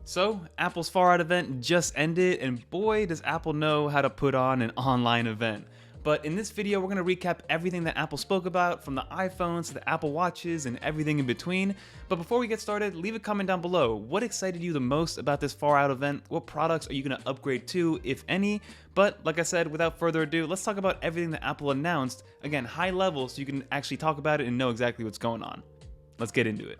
So, Apple's Far Out event just ended, and boy does Apple know how to put on an online event. But in this video, we're going to recap everything that Apple spoke about, from the iPhones to the Apple Watches and everything in between. But before we get started, leave a comment down below. What excited you the most about this Far Out event? What products are you going to upgrade to, if any? But like I said, without further ado, let's talk about everything that Apple announced. Again, high level, so you can actually talk about it and know exactly what's going on. Let's get into it.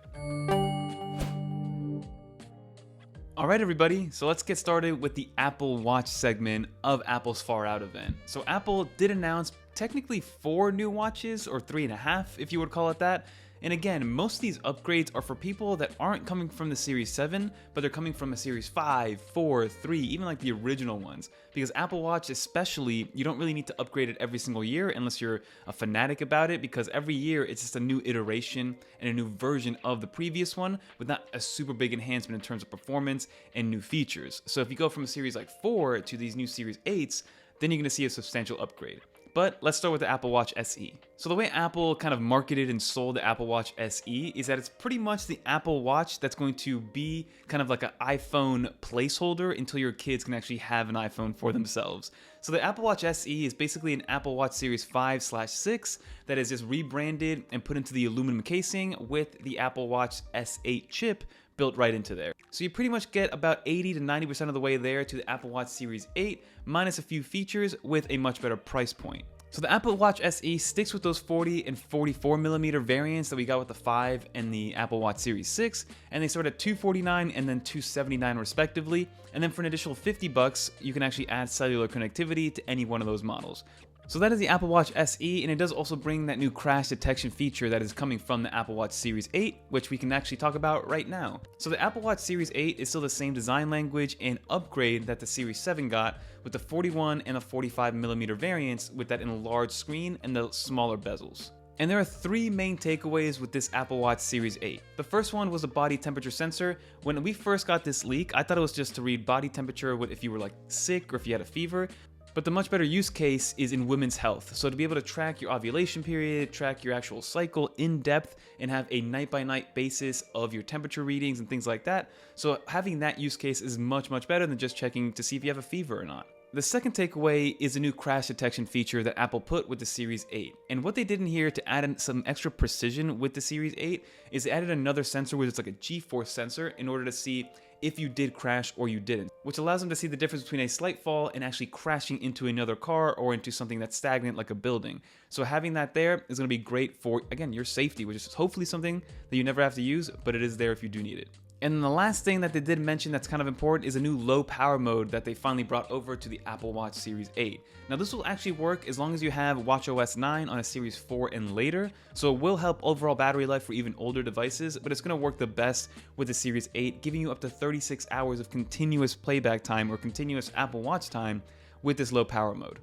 Alright everybody, so let's get started with the Apple Watch segment of Apple's Far Out event. So Apple did announce technically 4 new watches, or 3.5 if you would call it that. And again, most of these upgrades are for people that aren't coming from the Series 7, but they're coming from a Series 5, 4, 3, even like the original ones. Because Apple Watch especially, you don't really need to upgrade it every single year unless you're a fanatic about it, because every year it's just a new iteration and a new version of the previous one with not a super big enhancement in terms of performance and new features. So if you go from a series like 4 to these new Series 8s, then you're going to see a substantial upgrade. But let's start with the Apple Watch SE. So the way Apple kind of marketed and sold the Apple Watch SE is that it's pretty much the Apple Watch that's going to be kind of like an iPhone placeholder until your kids can actually have an iPhone for themselves. So the Apple Watch SE is basically an Apple Watch Series 5/6 that is just rebranded and put into the aluminum casing with the Apple Watch S8 chip built right into there. So you pretty much get about 80 to 90% of the way there to the Apple Watch Series 8, minus a few features with a much better price point. So the Apple Watch SE sticks with those 40 and 44mm variants that we got with the 5 and the Apple Watch Series 6, and they start at $249 and then $279 respectively. And then for an additional $50, you can actually add cellular connectivity to any one of those models. So that is the Apple Watch SE, and it does also bring that new crash detection feature that is coming from the Apple Watch Series 8, which we can actually talk about right now. So the Apple Watch Series 8 is still the same design language and upgrade that the Series 7 got, with the 41 and the 45mm variants with that enlarged screen and the smaller bezels. And there are 3 main takeaways with this Apple Watch Series 8. The first one was a body temperature sensor. When we first got this leak, I thought it was just to read body temperature if you were like sick or if you had a fever. But the much better use case is in women's health. So to be able to track your ovulation period, track your actual cycle in depth, and have a night-by-night basis of your temperature readings and things like that. So having that use case is much better than just checking to see if you have a fever or not. The second takeaway is a new crash detection feature that Apple put with the Series 8. And what they did in here to add in some extra precision with the Series 8 is they added another sensor, which is like a G-force sensor, in order to see if you did crash or you didn't, which allows them to see the difference between a slight fall and actually crashing into another car or into something that's stagnant like a building. So having that there is going to be great for, again, your safety, which is hopefully something that you never have to use, but it is there if you do need it. And then the last thing that they did mention that's kind of important is a new low power mode that they finally brought over to the Apple Watch Series 8. Now this will actually work as long as you have watchOS 9 on a Series 4 and later, so it will help overall battery life for even older devices, but it's going to work the best with the Series 8, giving you up to 36 hours of continuous playback time or continuous Apple Watch time with this low power mode.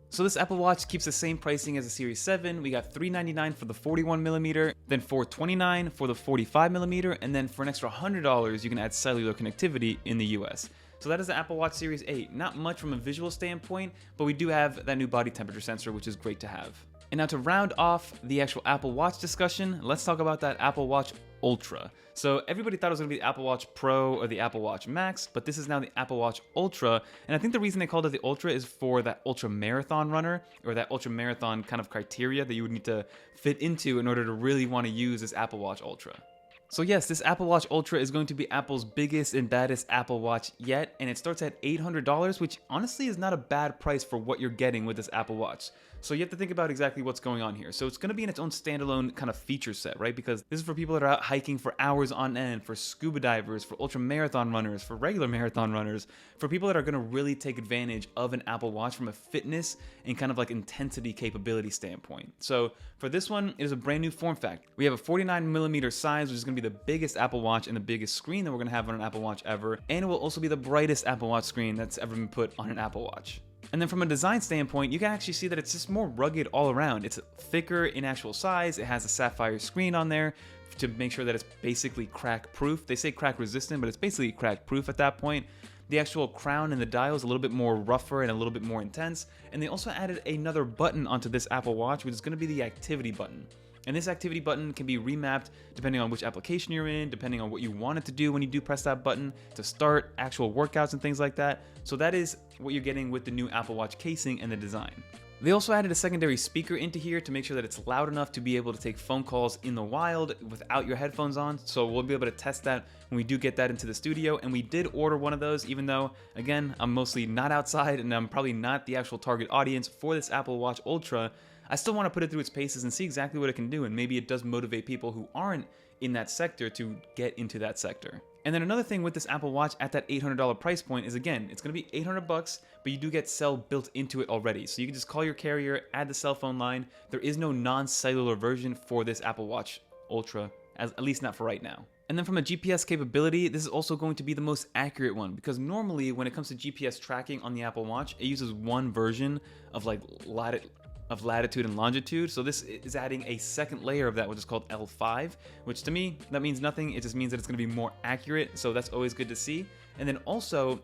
So this Apple Watch keeps the same pricing as the Series 7. We got $399 for the 41mm, then $429 for the 45mm, and then for an extra $100 you can add cellular connectivity in the US. So that is the Apple Watch Series 8. Not much from a visual standpoint, but we do have that new body temperature sensor, which is great to have. And now to round off the actual Apple Watch discussion, let's talk about that Apple Watch Ultra. So everybody thought it was going to be the Apple Watch Pro or the Apple Watch Max, but this is now the Apple Watch Ultra. And I think the reason they called it the Ultra is for that ultra marathon runner, or that ultra marathon kind of criteria that you would need to fit into in order to really want to use this Apple Watch Ultra. So yes, this Apple Watch Ultra is going to be Apple's biggest and baddest Apple Watch yet, and it starts at $800, which honestly is not a bad price for what you're getting with this Apple Watch. So you have to think about exactly what's going on here. So it's going to be in its own standalone kind of feature set, right? Because this is for people that are out hiking for hours on end, for scuba divers, for ultra marathon runners, for regular marathon runners, for people that are going to really take advantage of an Apple Watch from a fitness and kind of like intensity capability standpoint. So for this one, it is a brand new form factor. We have a 49mm size, which is going to be the biggest Apple Watch and the biggest screen that we're going to have on an Apple Watch ever. And it will also be the brightest Apple Watch screen that's ever been put on an Apple Watch. And then from a design standpoint, you can actually see that it's just more rugged all around. It's thicker in actual size. It has a sapphire screen on there to make sure that it's basically crack proof. They say crack resistant, but it's basically crack proof at that point. The actual crown and the dial is a little bit more rougher and a little bit more intense. And they also added another button onto this Apple Watch, which is going to be the activity button. And this activity button can be remapped depending on which application you're in, depending on what you want it to do when you do press that button to start actual workouts and things like that. So that is what you're getting with the new Apple Watch casing and the design. They also added a secondary speaker into here to make sure that it's loud enough to be able to take phone calls in the wild without your headphones on. So we'll be able to test that when we do get that into the studio. And we did order one of those, even though, again, I'm mostly not outside and I'm probably not the actual target audience for this Apple Watch Ultra. I still want to put it through its paces and see exactly what it can do, and maybe it does motivate people who aren't in that sector to get into that sector. And then another thing with this Apple Watch at that $800 price point is, again, it's going to be $800, but you do get cell built into it already. So you can just call your carrier, add the cell phone line. There is no non-cellular version for this Apple Watch Ultra, at least not for right now. And then from a GPS capability, this is also going to be the most accurate one, because normally when it comes to GPS tracking on the Apple Watch, it uses one version of latitude and longitude. So this is adding a second layer of that, which is called L5, which to me, that means nothing. It just means that it's going to be more accurate. So that's always good to see. And then also,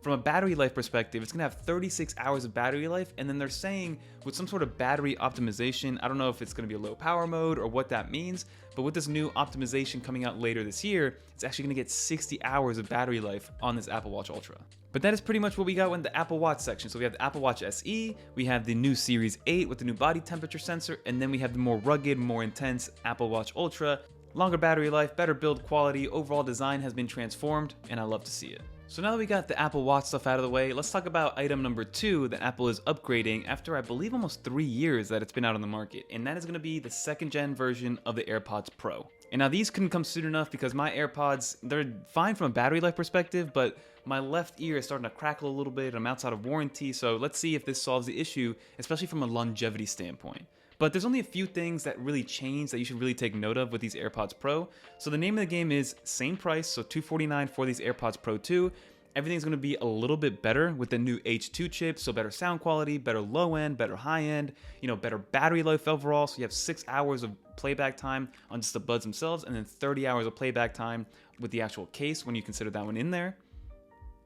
from a battery life perspective, it's going to have 36 hours of battery life. And then they're saying with some sort of battery optimization, I don't know if it's going to be a low power mode or what that means, but with this new optimization coming out later this year, it's actually going to get 60 hours of battery life on this Apple Watch Ultra. But that is pretty much what we got in the Apple Watch section. So we have the Apple Watch SE, we have the new Series 8 with the new body temperature sensor, and then we have the more rugged, more intense Apple Watch Ultra. Longer battery life, better build quality, overall design has been transformed, and I love to see it. So now that we got the Apple Watch stuff out of the way, let's talk about item number 2 that Apple is upgrading after I believe almost 3 years that it's been out on the market, and that is going to be the 2nd gen version of the AirPods Pro. And now these couldn't come soon enough because my AirPods, they're fine from a battery life perspective, but my left ear is starting to crackle a little bit and I'm outside of warranty, so let's see if this solves the issue, especially from a longevity standpoint. But there's only a few things that really change that you should really take note of with these AirPods Pro. So the name of the game is same price, so $249 for these AirPods Pro 2. Everything's going to be a little bit better with the new H2 chip, so better sound quality, better low end, better high end, better battery life overall. So you have 6 hours of playback time on just the buds themselves, and then 30 hours of playback time with the actual case when you consider that one in there.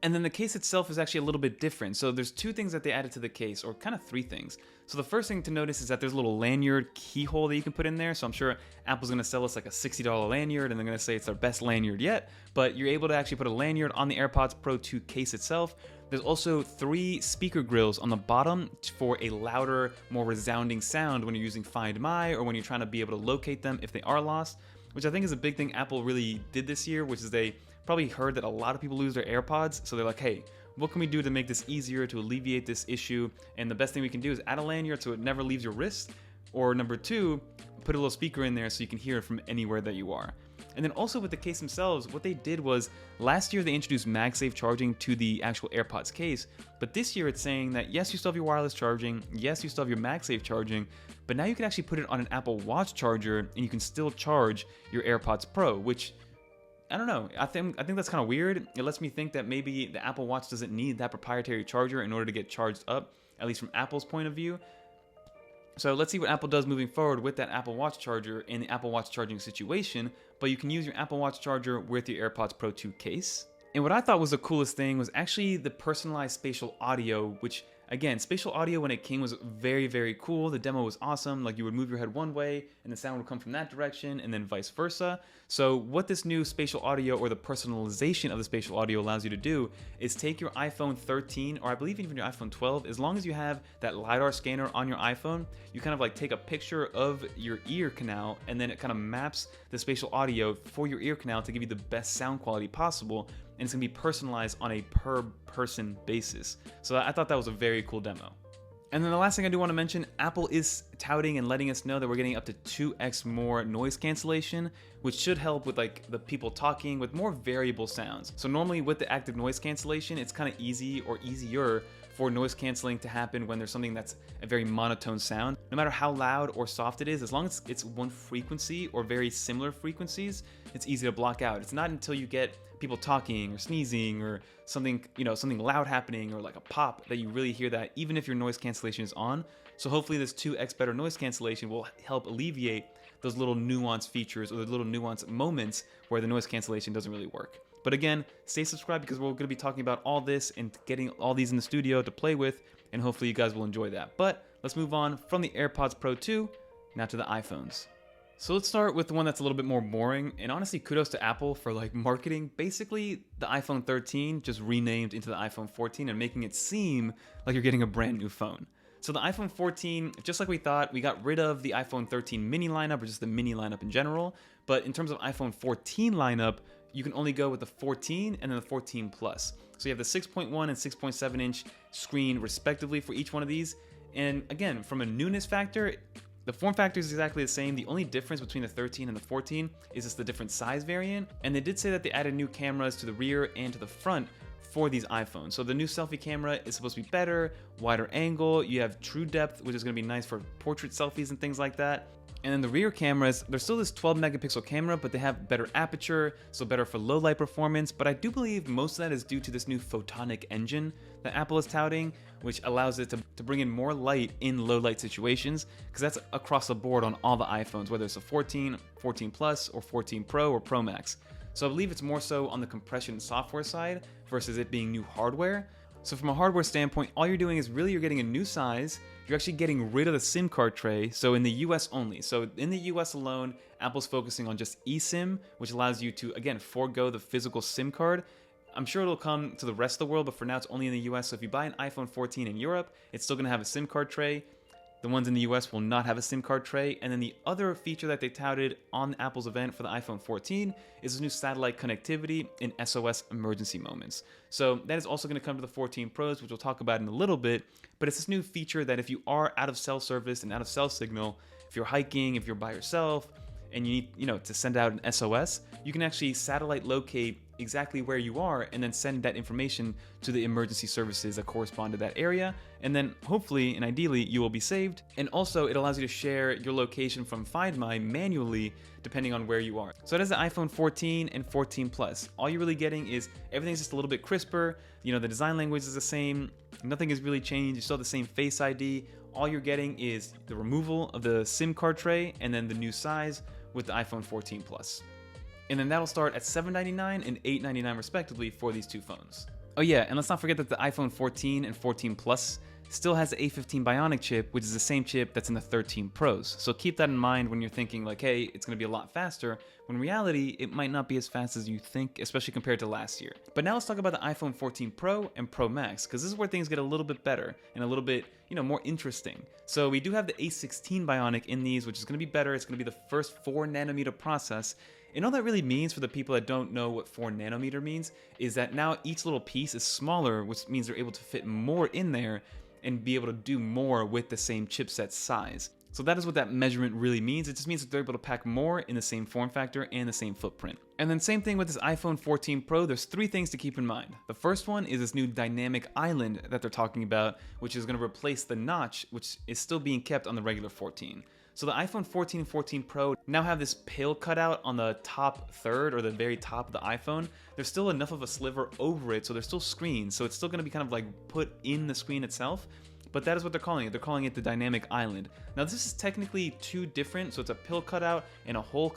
And then the case itself is actually a little bit different. So there's 2 things that they added to the case, or kind of 3 things. So the first thing to notice is that there's a little lanyard keyhole that you can put in there. So I'm sure Apple's going to sell us like a $60 lanyard and they're going to say it's their best lanyard yet. But you're able to actually put a lanyard on the AirPods Pro 2 case itself. There's also 3 speaker grills on the bottom for a louder, more resounding sound when you're using Find My or when you're trying to be able to locate them if they are lost, which I think is a big thing Apple really did this year, which is they probably heard that a lot of people lose their AirPods, so they're like, hey, what can we do to make this easier, to alleviate this issue? And the best thing we can do is add a lanyard so it never leaves your wrist, or number 2, put a little speaker in there so you can hear it from anywhere that you are. And then also with the case themselves, what they did was last year they introduced MagSafe charging to the actual AirPods case, but this year it's saying that yes, you still have your wireless charging, yes, you still have your MagSafe charging, but now you can actually put it on an Apple Watch charger and you can still charge your AirPods Pro, which I don't know. I think that's kind of weird. It lets me think that maybe the Apple Watch doesn't need that proprietary charger in order to get charged up, at least from Apple's point of view. So let's see what Apple does moving forward with that Apple Watch charger in the Apple Watch charging situation, but you can use your Apple Watch charger with your AirPods Pro 2 case. And what I thought was the coolest thing was actually the personalized spatial audio, which again, spatial audio when it came was very, very cool. The demo was awesome. Like you would move your head one way and the sound would come from that direction and then vice versa. So what this new spatial audio or the personalization of the spatial audio allows you to do is take your iPhone 13 or I believe even your iPhone 12, as long as you have that LiDAR scanner on your iPhone, you kind of like take a picture of your ear canal and then it kind of maps the spatial audio for your ear canal to give you the best sound quality possible. And it's going to be personalized on a per person basis. So I thought that was a very cool demo. And then the last thing I do want to mention, Apple is touting and letting us know that we're getting up to 2x more noise cancellation, which should help with like the people talking with more variable sounds. So normally with the active noise cancellation, it's kind of easy or easier for noise canceling to happen when there's something that's a very monotone sound. No matter how loud or soft it is, as long as it's one frequency or very similar frequencies, it's easy to block out. It's not until you get people talking or sneezing or something, something loud happening or like a pop that you really hear that, even if your noise cancellation is on. So hopefully this 2x better noise cancellation will help alleviate those little nuanced features or the little nuanced moments where the noise cancellation doesn't really work. But again, stay subscribed because we're going to be talking about all this and getting all these in the studio to play with, and hopefully you guys will enjoy that. But let's move on from the AirPods Pro 2 now to the iPhones. So let's start with the one that's a little bit more boring, and honestly kudos to Apple for like marketing basically the iPhone 13 just renamed into the iPhone 14 and making it seem like you're getting a brand new phone. So the iPhone 14, just like we thought, we got rid of the iPhone 13 mini lineup or just the mini lineup in general, but in terms of iPhone 14 lineup, you can only go with the 14 and then the 14 Plus. So you have the 6.1 and 6.7 inch screen respectively for each one of these. And again, from a newness factor, the form factor is exactly the same. The only difference between the 13 and the 14 is just the different size variant. And they did say that they added new cameras to the rear and to the front for these iPhones. So the new selfie camera is supposed to be better, wider angle. You have true depth, which is going to be nice for portrait selfies and things like that. And then the rear cameras, there's still this 12 megapixel camera, but they have better aperture, so better for low light performance. But I do believe most of that is due to this new photonic engine that Apple is touting, which allows it to bring in more light in low light situations, because that's across the board on all the iPhones, whether it's a 14, 14 Plus, or 14 Pro or Pro Max. So I believe it's more so on the compression software side versus it being new hardware. So from a hardware standpoint, all you're doing is really you're getting a new size. You're actually getting rid of the SIM card tray, so in the US only. So in the US alone, Apple's focusing on just eSIM, which allows you to, again, forego the physical SIM card. I'm sure it'll come to the rest of the world, but for now it's only in the US. So if you buy an iPhone 14 in Europe, it's still gonna have a SIM card tray. The ones in the US will not have a SIM card tray. And then the other feature that they touted on Apple's event for the iPhone 14 is this new satellite connectivity in SOS emergency moments. So that is also going to come to the 14 Pros, which we'll talk about in a little bit. But it's this new feature that if you are out of cell service and out of cell signal, if you're hiking, if you're by yourself, and you need, to send out an SOS, you can actually satellite locate exactly where you are and then send that information to the emergency services that correspond to that area. And then hopefully and ideally you will be saved. And also it allows you to share your location from Find My manually depending on where you are. So that is the iPhone 14 and 14 Plus. All you're really getting is everything's just a little bit crisper. The design language is the same. Nothing has really changed. You still have the same Face ID. All you're getting is the removal of the SIM card tray and then the new size with the iPhone 14 Plus. And then that'll start at $799 and $899 respectively for these two phones. Oh yeah, and let's not forget that the iPhone 14 and 14 Plus still has the A15 Bionic chip, which is the same chip that's in the 13 Pros. So keep that in mind when you're thinking like, hey, it's gonna be a lot faster, when in reality, it might not be as fast as you think, especially compared to last year. But now let's talk about the iPhone 14 Pro and Pro Max, because this is where things get a little bit better and a little bit, more interesting. So we do have the A16 Bionic in these, which is gonna be better. It's gonna be the first 4nm process. And all that really means, for the people that don't know what 4nm means, is that now each little piece is smaller, which means they're able to fit more in there and be able to do more with the same chipset size. So that is what that measurement really means. It just means that they're able to pack more in the same form factor and the same footprint. And then same thing with this iPhone 14 Pro, there's 3 things to keep in mind. The first one is this new dynamic island that they're talking about, which is going to replace the notch, which is still being kept on the regular 14. So the iPhone 14 and 14 Pro now have this pale cutout on the top third or the very top of the iPhone. There's still enough of a sliver over it, so there's still screens. So it's still going to be kind of like put in the screen itself. But that is what they're calling it. They're calling it the dynamic island. Now this is technically 2 different, so it's a pill cutout and a hole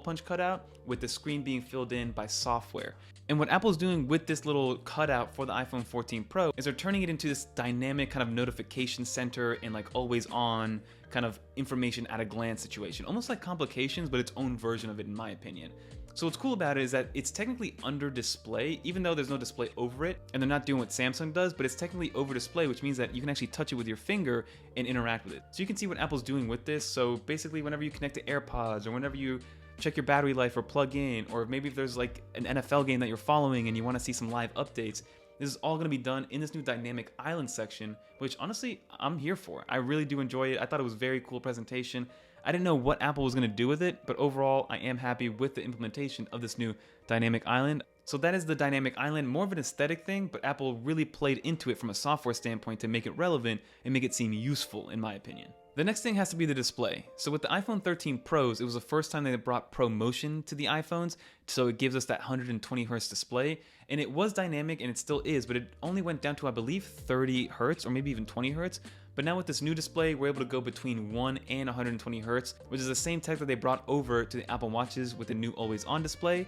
punch cutout, with the screen being filled in by software. And what Apple's doing with this little cutout for the iPhone 14 Pro is they're turning it into this dynamic kind of notification center and like always on kind of information at a glance situation. Almost like Complications, but its own version of it in my opinion. So what's cool about it is that it's technically under display, even though there's no display over it, and they're not doing what Samsung does, but it's technically over display, which means that you can actually touch it with your finger and interact with it. So you can see what Apple's doing with this. So basically whenever you connect to AirPods, or whenever you check your battery life or plug in, or maybe if there's like an NFL game that you're following and you want to see some live updates, this is all going to be done in this new dynamic island section, which honestly, I'm here for. I really do enjoy it. I thought it was a very cool presentation. I didn't know what Apple was going to do with it, but overall, I am happy with the implementation of this new dynamic island. So that is the dynamic island, more of an aesthetic thing, but Apple really played into it from a software standpoint to make it relevant and make it seem useful, in my opinion. The next thing has to be the display. So with the iPhone 13 Pros, it was the first time they brought ProMotion to the iPhones, so it gives us that 120 Hz display, and it was dynamic, and it still is, but it only went down to, I believe, 30 Hz, or maybe even 20 Hz. But now with this new display, we're able to go between 1 and 120 Hz, which is the same tech that they brought over to the Apple Watches with the new always-on display.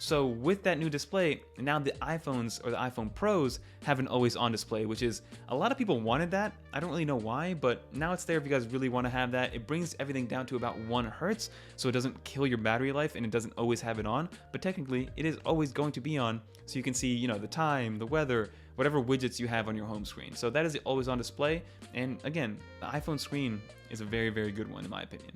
So with that new display, now the iPhones or the iPhone Pros have an always on display, which is, a lot of people wanted that. I don't really know why, but now it's there if you guys really want to have that. It brings everything down to about 1 hertz, so it doesn't kill your battery life and it doesn't always have it on, but technically it is always going to be on, so you can see, you know, the time, the weather, whatever widgets you have on your home screen. So that is the always on display, and again, the iPhone screen is a very, very good one in my opinion.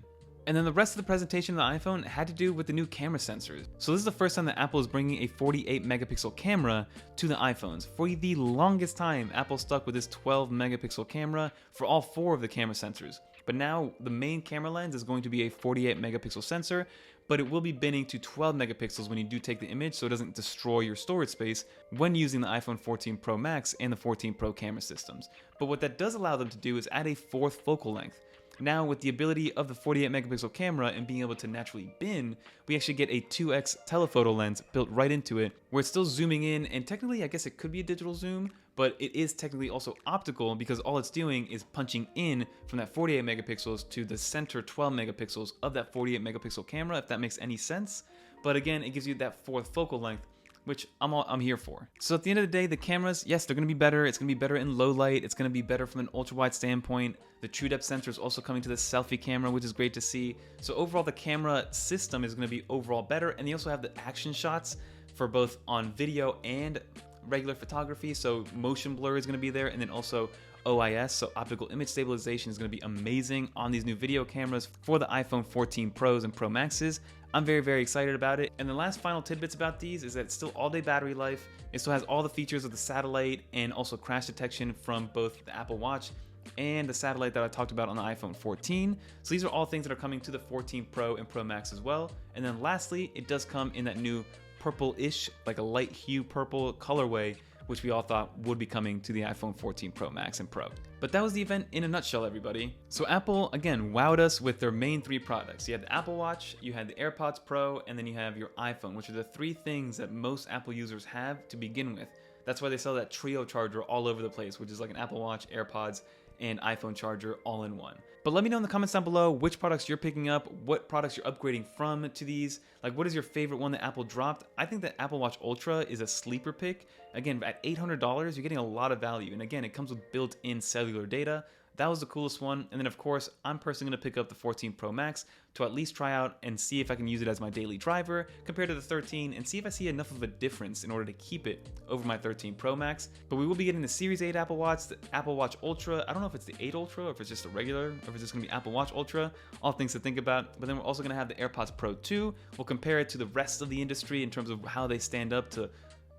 And then the rest of the presentation of the iPhone had to do with the new camera sensors. So this is the first time that Apple is bringing a 48 megapixel camera to the iPhones. For the longest time, Apple stuck with this 12 megapixel camera for all 4 of the camera sensors. But now the main camera lens is going to be a 48 megapixel sensor, but it will be binning to 12 megapixels when you do take the image, so it doesn't destroy your storage space when using the iPhone 14 Pro Max and the 14 Pro camera systems. But what that does allow them to do is add a 4th focal length. Now, with the ability of the 48 megapixel camera and being able to naturally bin, we actually get a 2x telephoto lens built right into it, where it's still zooming in, and technically I guess it could be a digital zoom, but it is technically also optical because all it's doing is punching in from that 48 megapixels to the center 12 megapixels of that 48 megapixel camera, if that makes any sense. But again, it gives you that 4th focal length, which I'm here for. So at the end of the day, the cameras, yes, they're gonna be better. It's gonna be better in low light. It's gonna be better from an ultra wide standpoint. The true depth sensor is also coming to the selfie camera, which is great to see. So overall, the camera system is gonna be overall better. And they also have the action shots for both on video and regular photography. So motion blur is gonna be there, and then also OIS, so optical image stabilization, is going to be amazing on these new video cameras for the iPhone 14 Pros and Pro Maxes. I'm very, very excited about it. And the last final tidbits about these is that it's still all-day battery life. It still has all the features of the satellite and also crash detection from both the Apple Watch and the satellite that I talked about on the iPhone 14. So these are all things that are coming to the 14 Pro and Pro Max as well. And then lastly, it does come in that new purple-ish, like a light hue purple colorway, which we all thought would be coming to the iPhone 14 Pro Max and Pro. But that was the event in a nutshell, everybody. So Apple, again, wowed us with their main 3 products. You had the Apple Watch, you had the AirPods Pro, and then you have your iPhone, which are the 3 things that most Apple users have to begin with. That's why they sell that trio charger all over the place, which is like an Apple Watch, AirPods, and iPhone charger all in one. But let me know in the comments down below which products you're picking up, what products you're upgrading from to these. Like, what is your favorite one that Apple dropped? I think that Apple Watch Ultra is a sleeper pick. Again, at $800, you're getting a lot of value. And again, it comes with built-in cellular data. That was the coolest one. And then of course, I'm personally gonna pick up the 14 Pro Max to at least try out and see if I can use it as my daily driver compared to the 13, and see if I see enough of a difference in order to keep it over my 13 Pro Max. But we will be getting the Series 8 Apple Watch, the Apple Watch Ultra. I don't know if it's the 8 Ultra or if it's just a regular, or if it's just gonna be Apple Watch Ultra. All things to think about. But then we're also gonna have the AirPods Pro 2. We'll compare it to the rest of the industry in terms of how they stand up to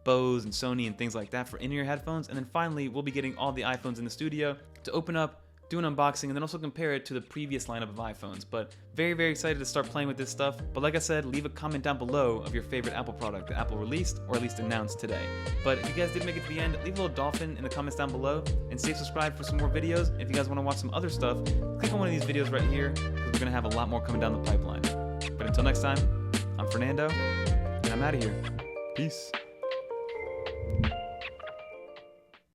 Bose and Sony and things like that for in-ear headphones. And then finally, we'll be getting all the iPhones in the studio to open up, do an unboxing, and then also compare it to the previous lineup of iPhones. But very, very excited to start playing with this stuff. But like I said, leave a comment down below of your favorite Apple product that Apple released or at least announced today. But if you guys did make it to the end, leave a little dolphin in the comments down below, and stay subscribed for some more videos. If you guys want to watch some other stuff, click on one of these videos right here, because we're going to have a lot more coming down the pipeline. But until next time, I'm Fernando, and I'm out of here. Peace.